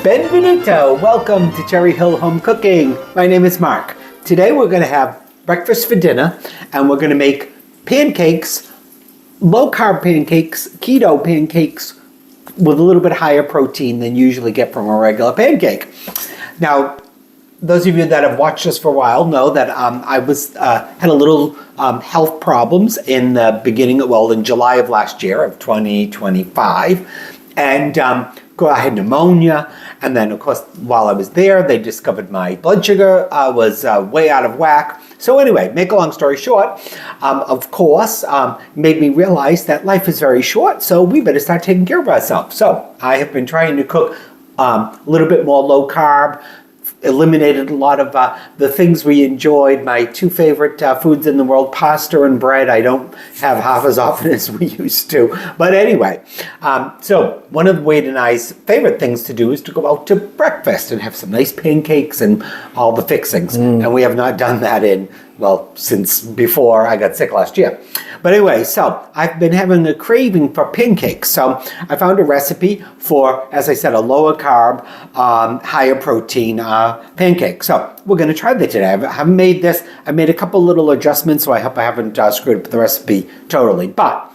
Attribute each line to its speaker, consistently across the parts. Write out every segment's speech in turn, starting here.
Speaker 1: Benvenuto! Welcome to Cherry Hill Home Cooking. My name is Mark. Today we're going to have breakfast for dinner, and we're going to make pancakes, low-carb pancakes, keto pancakes with a little bit higher protein than you usually get from a regular pancake. Now, those of you that have watched us for a while know that I had a little health problems in the beginning, in July of last year of 2025, and I had pneumonia, and then of course while I was there they discovered my blood sugar was way out of whack. So anyway, make a long story short, of course made me realize that life is very short, so we better start taking care of ourselves. So I have been trying to cook a little bit more low carb, eliminated a lot of the things we enjoyed. My two favorite foods in the world, pasta and bread, I don't have half as often as we used to. But anyway, so one of Wade and I's favorite things to do is to go out to breakfast and have some nice pancakes and all the fixings. And we have not done that since before I got sick last year. But anyway, so I've been having a craving for pancakes. So I found a recipe for, as I said, a lower carb, higher protein pancake. So we're going to try that today. I haven't made this. I made a couple little adjustments, so I hope I haven't screwed up the recipe totally. But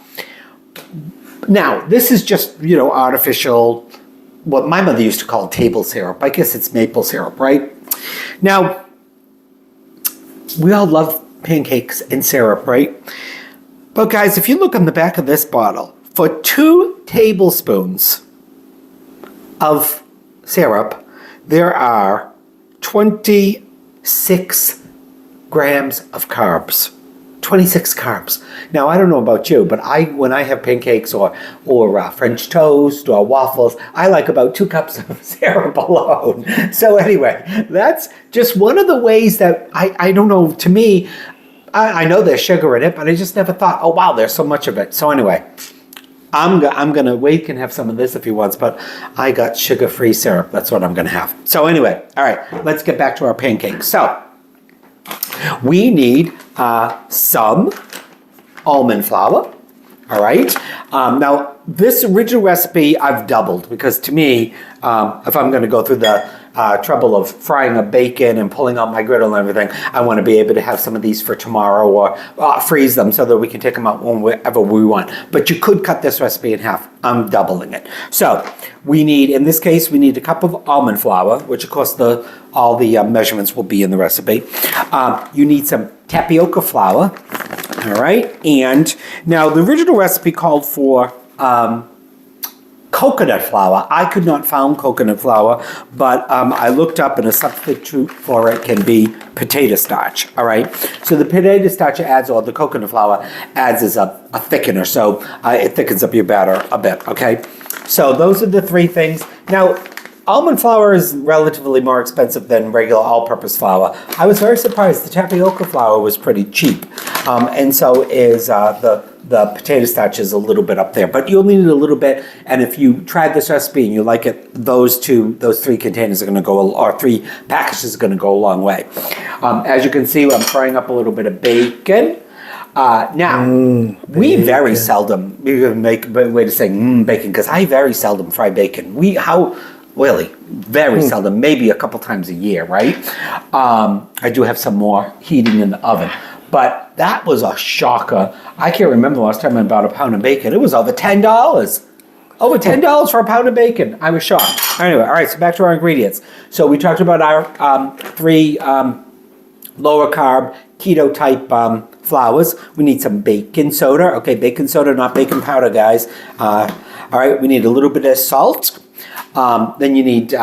Speaker 1: now, this is just, artificial, what my mother used to call table syrup. I guess it's maple syrup, right? Now, we all love pancakes and syrup, right? But guys, if you look on the back of this bottle, for 2 tablespoons of syrup, there are 26 grams of carbs. 26 carbs. Now, I don't know about you, but when I have pancakes or French toast or waffles, I like about 2 cups of syrup alone. So anyway, that's just one of the ways that I don't know, to me, I know there's sugar in it, but I just never thought, oh wow, there's so much of it. So anyway, Wade can have some of this if he wants, but I got sugar-free syrup. That's what I'm gonna have. So anyway, all right, let's get back to our pancakes. So we need some almond flour, all right? Now, this original recipe I've doubled because to me, if I'm gonna go through the trouble of frying a bacon and pulling out my griddle and everything, I want to be able to have some of these for tomorrow or freeze them so that we can take them out whenever we want. But you could cut this recipe in half. I'm doubling it. So in this case, we need a cup of almond flour, which of course all the measurements will be in the recipe. You need some tapioca flour, all right? And now the original recipe called for coconut flour. I could not find coconut flour, but I looked up and a substitute for it can be potato starch, all right? So the potato starch the coconut flour adds as a thickener, so it thickens up your batter a bit, okay? So those are the 3 things. Now, almond flour is relatively more expensive than regular all-purpose flour. I was very surprised. The tapioca flour was pretty cheap, and so is the potato starch is a little bit up there. But you'll need it a little bit, and if you tried this recipe and you like it, those 3 containers are going to go, or 3 packages are going to go a long way. As you can see, I'm frying up a little bit of bacon. Now, we very seldom, we're going to make a way to saying bacon, because I very seldom fry bacon. Really, very seldom, maybe a couple times a year, right? I do have some more heating in the oven. But that was a shocker. I can't remember the last time I bought a pound of bacon. It was over $10. Over $10 for a pound of bacon. I was shocked. Anyway, all right, so back to our ingredients. So we talked about our 3 lower carb, keto type flours. We need some baking soda. Okay, baking soda, not baking powder, guys. All right, we need a little bit of salt. Then you need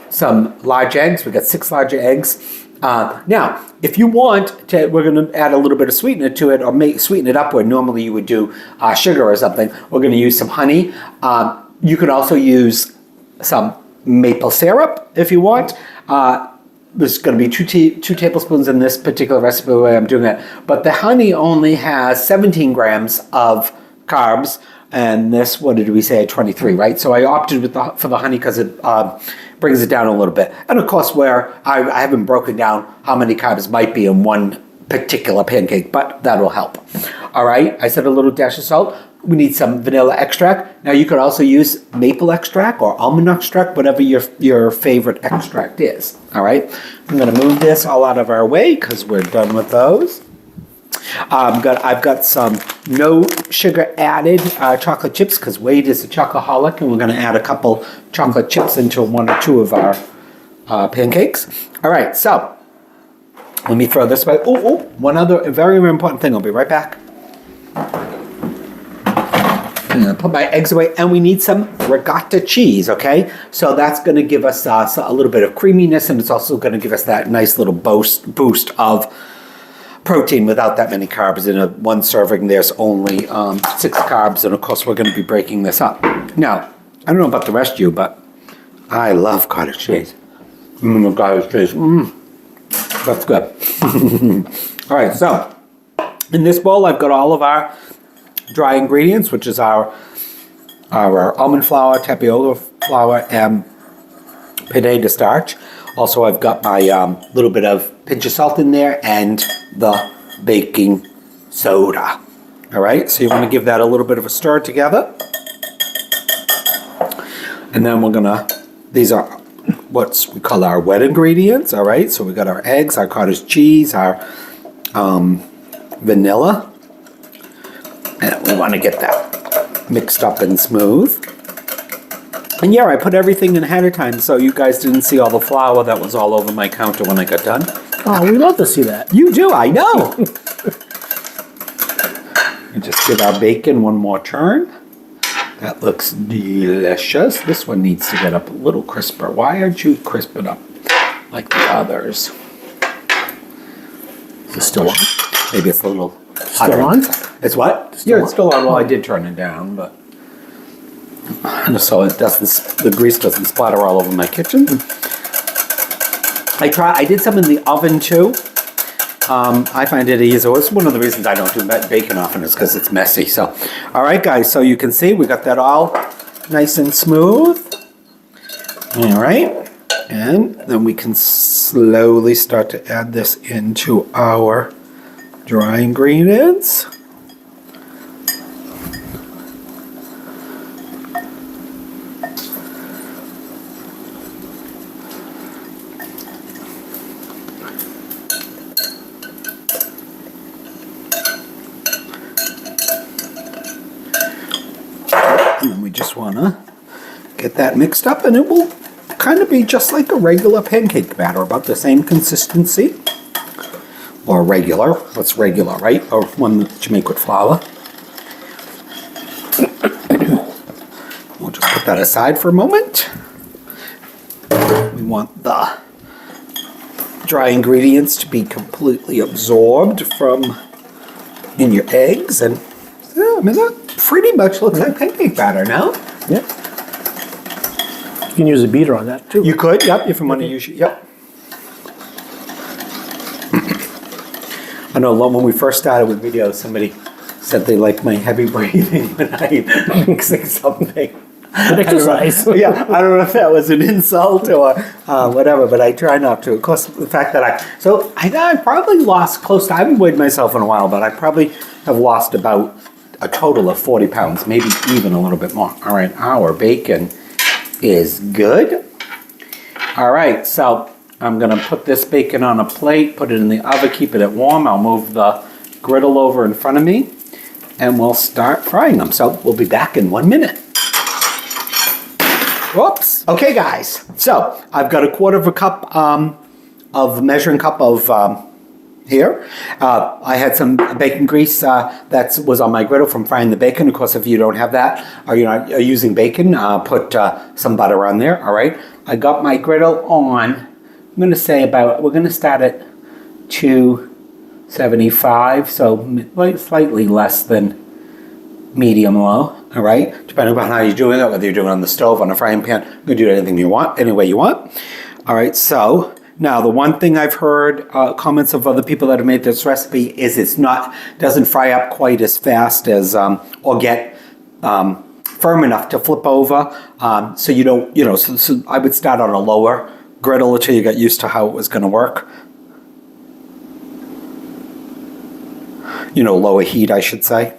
Speaker 1: some large eggs. We got 6 larger eggs. Now, if you want to, we're going to add a little bit of sweetener to it, or sweeten it up where normally you would do sugar or something. We're going to use some honey. You can also use some maple syrup if you want. There's going to be 2 tablespoons in this particular recipe the way I'm doing it. But the honey only has 17 grams of carbs. And this, what did we say, 23, right? So I opted for the honey because it brings it down a little bit. And of course, where I haven't broken down how many carbs might be in one particular pancake, but that'll help. All right, I said a little dash of salt. We need some vanilla extract. Now you could also use maple extract or almond extract, whatever your favorite extract is. All right, I'm gonna move this all out of our way because we're done with those. I've got some no sugar added chocolate chips because Wade is a chocoholic, and we're gonna add a couple chocolate chips into one or two of our pancakes. All right, so let me throw this away. Oh, one other very, very important thing. I'll be right back. I'm going to put my eggs away, and we need some ricotta cheese, okay? So that's going to give us a little bit of creaminess, and it's also going to give us that nice little boost of protein without that many carbs. In one serving, there's only 6 carbs, and of course, we're going to be breaking this up. Now, I don't know about the rest of you, but I love cottage cheese. Cottage cheese. That's good. All right, so in this bowl, I've got all of our dry ingredients, which is our almond flour, tapioca flour, and potato starch. Also, I've got my little bit of pinch of salt in there and the baking soda. All right, so you want to give that a little bit of a stir together. And then we're gonna, these are what we call our wet ingredients. All right, so we got our eggs, our cottage cheese, our vanilla. And we want to get that mixed up and smooth. And yeah, I put everything in ahead of time so you guys didn't see all the flour that was all over my counter when I got done.
Speaker 2: Oh, we love to see that.
Speaker 1: You do, I know. And just give our bacon one more turn. That looks delicious. This one needs to get up a little crisper. Why aren't you crisping up like the others?
Speaker 2: Is it still on?
Speaker 1: Maybe it's a little
Speaker 2: Still on?
Speaker 1: It's what?
Speaker 2: Still
Speaker 1: It's still on. Well, I did turn it down, but so it doesn't. The grease doesn't splatter all over my kitchen. I did some in the oven too. I find it easier. It's one of the reasons I don't do bacon often is because it's messy. So, all right, guys. So you can see we got that all nice and smooth. All right, and then we can slowly start to add this into our dry ingredients. And we just want to get that mixed up, and it will kind of be just like a regular pancake batter, about the same consistency. Or regular. What's regular, right? Or one that you make with flour. We'll just put that aside for a moment. We want the dry ingredients to be completely absorbed from in your eggs, and yeah, I mean that pretty much looks like pancake batter now.
Speaker 2: Yeah. You can use a beater on that too.
Speaker 1: You could, yep, if you want to use it, yep. I know when we first started with videos, somebody said they liked my heavy breathing when I'm mixing something.
Speaker 2: Good exercise.
Speaker 1: Yeah, I don't know if that was an insult or whatever, but I try not to. Of course, the fact that I probably lost close to, I haven't weighed myself in a while, but I probably have lost about a total of 40 pounds, maybe even a little bit more. All right, our bacon is good. All right, so I'm gonna put this bacon on a plate, put it in the oven, keep it warm. I'll move the griddle over in front of me, and we'll start frying them. So we'll be back in 1 minute. Whoops. Okay, guys. So I've got a quarter of a cup of measuring cup of here. I had some bacon grease that was on my griddle from frying the bacon. Of course, if you don't have that or you're not using bacon, put some butter on there. All right. I got my griddle on. I'm going to say we're going to start at 275, so slightly less than medium low, all right? Depending on how you're doing it, whether you're doing it on the stove, on a frying pan, you can do anything you want, any way you want. All right, so now the one thing I've heard comments of other people that have made this recipe is doesn't fry up quite as fast as, or get firm enough to flip over. So you don't, so I would start on a lower griddle until you got used to how it was going to work. lower heat, I should say.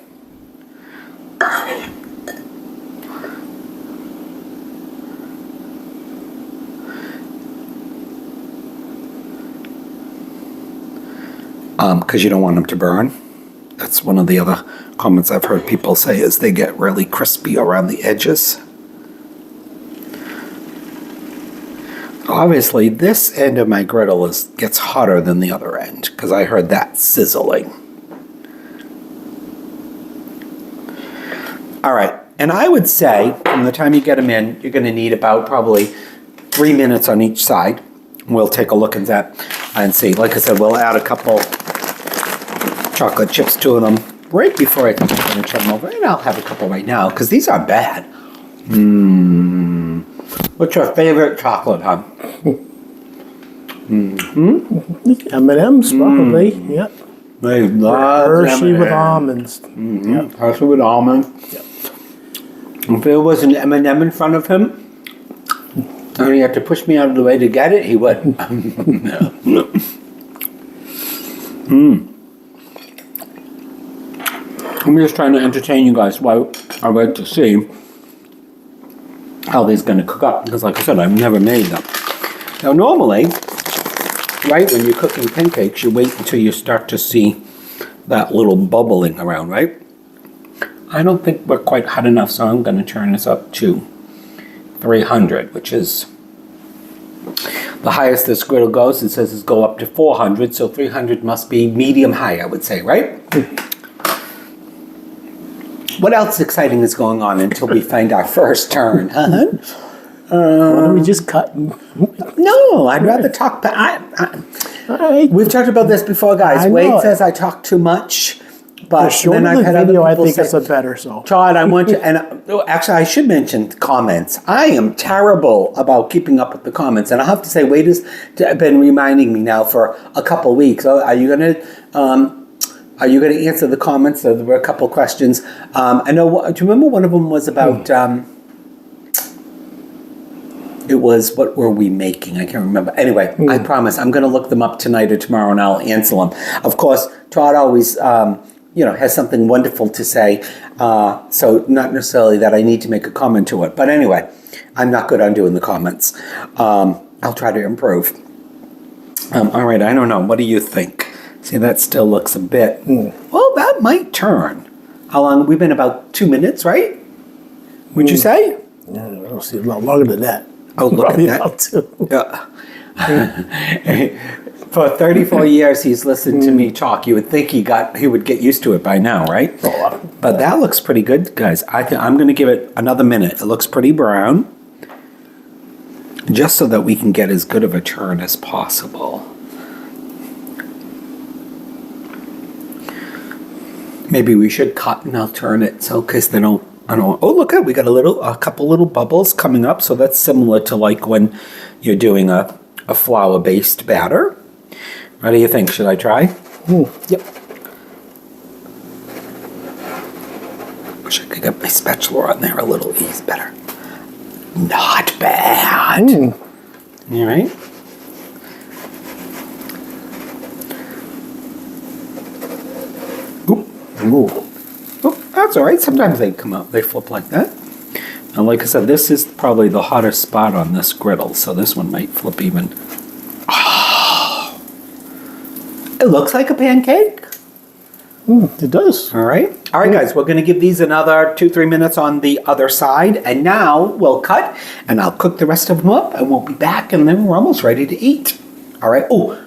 Speaker 1: Because you don't want them to burn. That's one of the other comments I've heard people say is they get really crispy around the edges. Obviously, this end of my griddle gets hotter than the other end because I heard that sizzling. All right, and I would say from the time you get them in, you're going to need about probably 3 minutes on each side. We'll take a look at that and see. Like I said, we'll add a couple chocolate chips to them right before I finish them over. And I'll have a couple right now because these aren't bad. What's your favorite chocolate, huh?
Speaker 2: M&M's probably. Yep.
Speaker 1: I love
Speaker 2: Hershey
Speaker 1: M&Ms.
Speaker 2: with almonds.
Speaker 1: Yep. Hershey with almonds.
Speaker 2: Yep.
Speaker 1: If there was an M&M in front of him, and he had to push me out of the way to get it, he would. I'm just trying to entertain you guys while I wait to see how these going to cook up. Because like I said, I've never made them. Now normally, right, when you're cooking pancakes, you wait until you start to see that little bubbling around, right? I don't think we're quite hot enough, so I'm going to turn this up to 300, which is the highest this griddle goes. It says it's go up to 400, so 300 must be medium high, I would say, right? What else exciting is going on until we find our first turn, huh?
Speaker 2: Why don't we just cut?
Speaker 1: No, I'd rather talk. We've talked about this before, guys. Wade says I talk too much. But then I've had
Speaker 2: video,
Speaker 1: other
Speaker 2: I
Speaker 1: people
Speaker 2: think
Speaker 1: say,
Speaker 2: it's a better so.
Speaker 1: Todd, I want you, and actually I should mention comments. I am terrible about keeping up with the comments, and I have to say, Wade has been reminding me now for a couple weeks. Are you going to answer the comments? There were a couple questions. I know. Do you remember one of them was about? It was, what were we making? I can't remember. Anyway, I promise I'm going to look them up tonight or tomorrow, and I'll answer them. Of course, Todd always. Has something wonderful to say, so not necessarily that I need to make a comment to it. But anyway, I'm not good on doing the comments. I'll try to improve. All right, I don't know. What do you think? See, that still looks a bit... Well, that might turn. How long? We've been about 2 minutes, right? Would you say?
Speaker 2: Yeah, I don't see a lot longer than that.
Speaker 1: Oh, look
Speaker 2: Probably
Speaker 1: at
Speaker 2: about
Speaker 1: that.
Speaker 2: 2.
Speaker 1: For 34 years, he's listened to me talk. You would think he would get used to it by now, right? But that looks pretty good, guys. I'm going to give it another minute. It looks pretty brown, just so that we can get as good of a turn as possible. Maybe we should cut and I'll turn it so because they don't. I don't. Oh, look at we got a couple little bubbles coming up. So that's similar to like when you're doing a flour-based batter. What do you think? Should I try?
Speaker 2: Yep.
Speaker 1: Wish I could get my spatula on there a little better. Not bad. All right. Oh, that's all right. Sometimes they come out, they flip like that. And like I said, this is probably the hottest spot on this griddle, so this one might flip even. Oh, it looks like a pancake.
Speaker 2: It does.
Speaker 1: All right, guys, we're going to give these another 2-3 minutes on the other side, and now we'll cut, and I'll cook the rest of them up, and we'll be back, and then we're almost ready to eat. All right. Oh,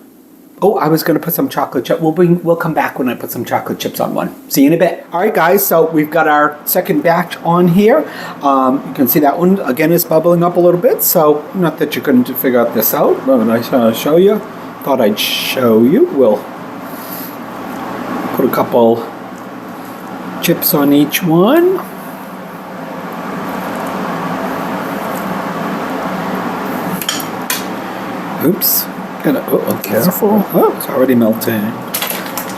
Speaker 1: I was going to put some chocolate chip. We'll come back when I put some chocolate chips on one. See you in a bit. All right, guys. So we've got our second batch on here. You can see that one again is bubbling up a little bit. So not that you're going to figure out this out, but I show you. Thought I'd show you. We'll put a couple chips on each one. Oops. Oh, careful. Oh, it's already melting.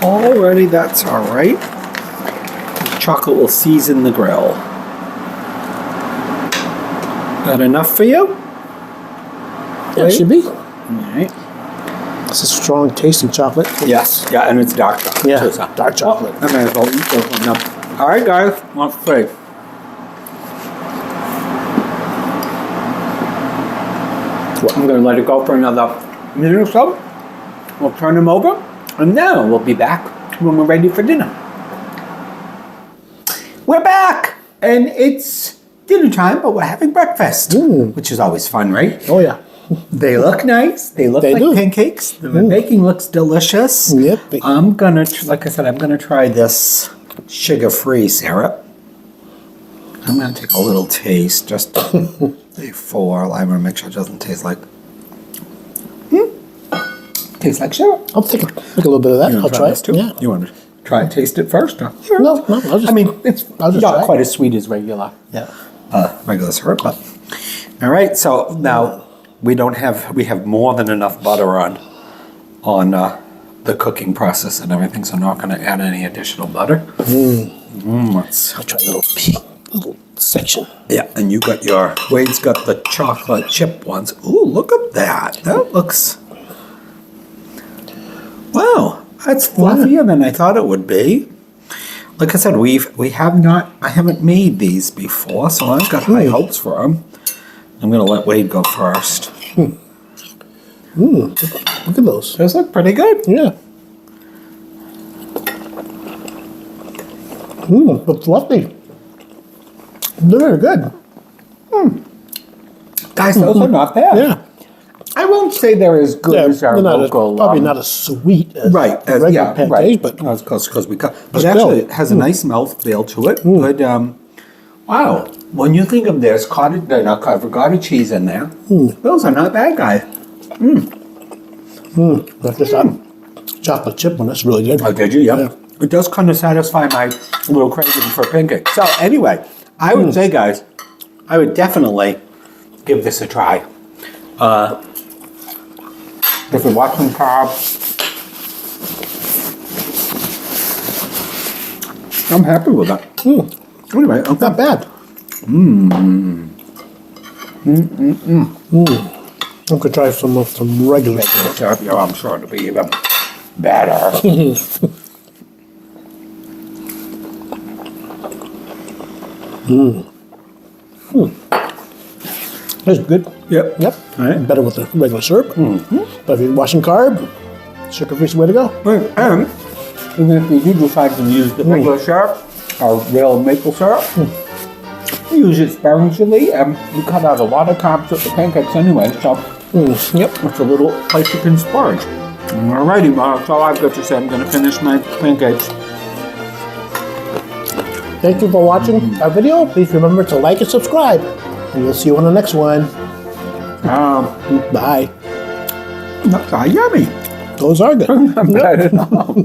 Speaker 1: Already, that's all right. The chocolate will season the grill. That enough for you?
Speaker 2: Yeah, it should be.
Speaker 1: All right.
Speaker 2: It's a strong taste in chocolate.
Speaker 1: Yes. Yeah, and it's dark chocolate.
Speaker 2: Yeah,
Speaker 1: too, so.
Speaker 2: dark chocolate.
Speaker 1: I may as well eat this one now. All right, guys. Let's see. I'm going to let it go for another minute or so. We'll turn them over, and then we'll be back when we're ready for dinner. We're back, and it's dinner time, but we're having breakfast, which is always fun, right?
Speaker 2: Oh, yeah.
Speaker 1: They look nice. They look like
Speaker 2: do.
Speaker 1: pancakes. The baking looks delicious.
Speaker 2: Yep.
Speaker 1: I'm gonna, like I said, I'm gonna try this sugar-free syrup. I'm gonna take a little taste, just before. I want to make sure it doesn't taste like. Tastes like syrup.
Speaker 2: I'll take a little bit of that. I'll try
Speaker 1: this
Speaker 2: it.
Speaker 1: too.
Speaker 2: Yeah.
Speaker 1: You want to try it? Taste it first? Or?
Speaker 2: No, I'll just.
Speaker 1: I mean, it's
Speaker 2: I'll just
Speaker 1: not
Speaker 2: try it.
Speaker 1: quite as sweet as regular. Regular syrup, but all right. So now we have more than enough butter on the cooking process and everything. So I'm not going to add any additional butter. Let's
Speaker 2: I'll try a little section.
Speaker 1: Yeah, and you got Wade's got the chocolate chip ones. Ooh, look at that. That looks. Wow, that's fluffier than I thought it would be. Like I said, I haven't made these before, so I've got high hopes for them. I'm gonna let Wade go first.
Speaker 2: Look at those.
Speaker 1: Those look pretty good.
Speaker 2: Yeah. But fluffy. They're very good.
Speaker 1: Guys, those are not bad.
Speaker 2: Yeah.
Speaker 1: I won't say they're as good as our local.
Speaker 2: Probably not as sweet as regular pancakes, but
Speaker 1: because we cut. But
Speaker 2: still.
Speaker 1: actually, it has a nice mouthfeel to it. Good. Wow. When you think of there's ricotta cheese in there, those are not bad, guys.
Speaker 2: But this chocolate chip one, that's really good.
Speaker 1: Oh, did you? Yep. It does kind of satisfy my little craving for pancakes. So anyway, I would say, guys, I would definitely give this a try. If you're watching Carb, I'm happy with that. Anyway, okay.
Speaker 2: Not bad. I could try some regular syrup.
Speaker 1: Yeah, I'm sure it'll be even better.
Speaker 2: That's good.
Speaker 1: Yep.
Speaker 2: Yep.
Speaker 1: All right.
Speaker 2: Better with the regular syrup. But if you're watching Carb, sugar-free is the way to go.
Speaker 1: And even if you do decide to use the regular syrup or real maple syrup, you use it sparingly, and you cut out a lot of carbs with the pancakes anyway, so
Speaker 2: Yep.
Speaker 1: it's a little place you can splurge. Alrighty, well, that's all I've got to say. I'm going to finish my pancakes.
Speaker 2: Thank you for watching our video. Please remember to like and subscribe. And we'll see you on the next one. Bye.
Speaker 1: Not yummy.
Speaker 2: Those are good.
Speaker 1: Not bad at all.